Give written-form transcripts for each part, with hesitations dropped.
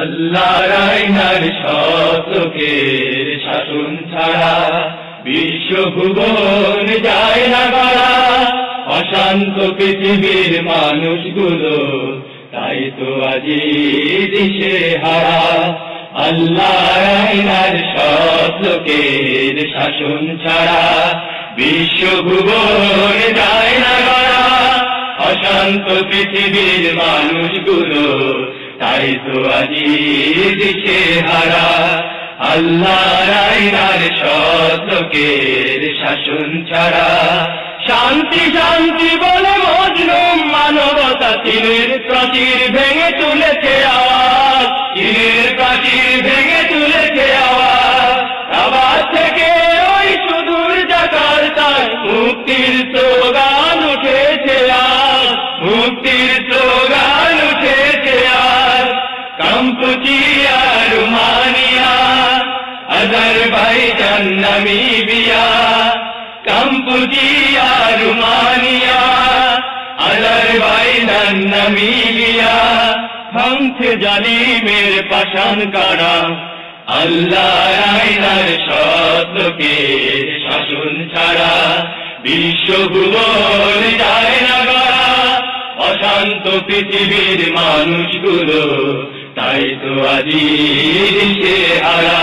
আল্লাহর আইনার শতকের শাসন ছাড়া বিশ্বভুবন যায় না গড়া। অশান্ত পৃথিবীর মানুষগুলো তাই তো আজি দিশে হারা। আল্লাহর আইনার শতকের শাসন ছাড়া বিশ্বভুবন যায় না গড়া। অশান্ত পৃথিবীর মানুষগুলো তাই তো আজি দিশে হারা। আল্লাহর আইনার শতকের শাসন ছাড়া শান্তি শান্তি বলে মজলুম মানবতা চীনের প্রাচীর ভেঙে তুলেছে আওয়াজ। চীনের প্রাচীর ভেঙে তুলেছে আওয়াজ। আবার থেকে ওই সুদূর জাকার্তায় মুক্তির স্লোগান উঠেছে আজ। মুক্তির স্লোগান উঠেছে আজ। Kampuchea Romania Azerbaijan Namibia. Kampuchea Romania Azerbaijan Namibia. ভাঙছে জালিমের পাষাণ কারা। আল্লাহর আইনার শতকের শাসন ছাড়া বিশ্বভুবন যায় না গড়া। অশান্ত পৃথিবীর মানুষগুলো তাই তো আজি দিশে হারা।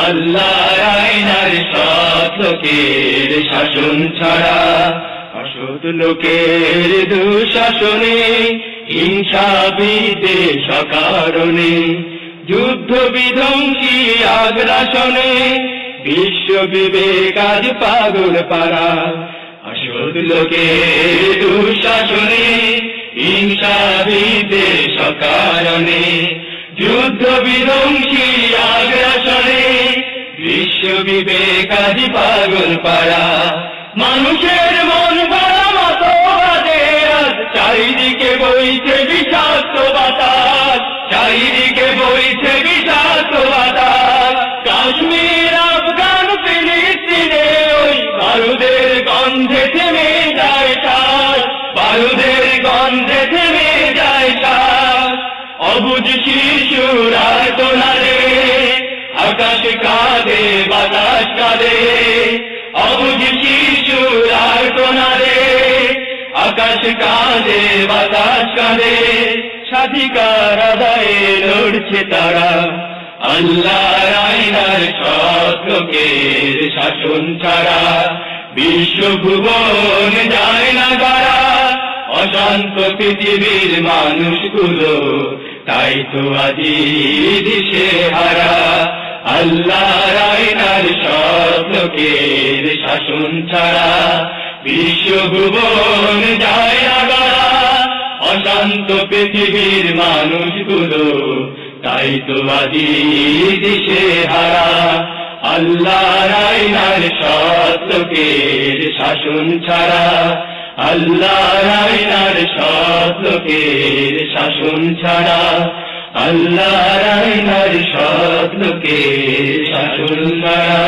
আল্লাহর আইনার শতকের শাসন ছাড়া অসৎ লোকের দুঃশাসনে হিংসা বিদ্বেষ অকারণে যুদ্ধ বিধ্বংসী আগ্রাসনে বিশ্ব বিবেক আজ পাগল পারা। অসৎ লোকের দুঃশাসনে হিংসা বিদ্বেষ অকারণে যুদ্ধ বিধ্বংসী আগ্রাসনে বিশ্ব বিবেক আজ পাগল পারা। মানুষের মন ভরা মতবাদে আজ চারিদিকে বইছে বিষাক্ত বাতাস। চারিদিকে বইছে বিষাক্ত বাতাস। কাশ্মীর আফগান ফিলিস্তিনে ওই বারুদের গন্ধে থেমে যায় শ্বাস। বারুদের গন্ধে থেমে যায় শ্বাস। অবুঝ শিশুর আর্তনাদে আকাশ কাঁদে বাতাস কাঁদে। অবুঝ শিশুর আর্তনাদে আকাশ কাঁদে বাতাস কাঁদে। স্বাধিকার আদায়ে লড়ছে তারা। আল্লাহর আইনার শতকের শাসন ছাড়া বিশ্বভুবন যায় না গড়া। অশান্ত পৃথিবীর মানুষগুলো তাই তো আজি দিশে হারা। আল্লাহর আইনার শতকের শাসন ছাড়া বিশ্বভুবন যায় না গড়া। অশান্ত পৃথিবীর মানুষগুলো তাই তো আজি দিশে হারা। আল্লাহর আইনার শতকের শাসন ছাড়া আল্লাহর আইনার শতকের শাসন ছাড়া আল্লাহর আইনার শতকের শাসন ছাড়া।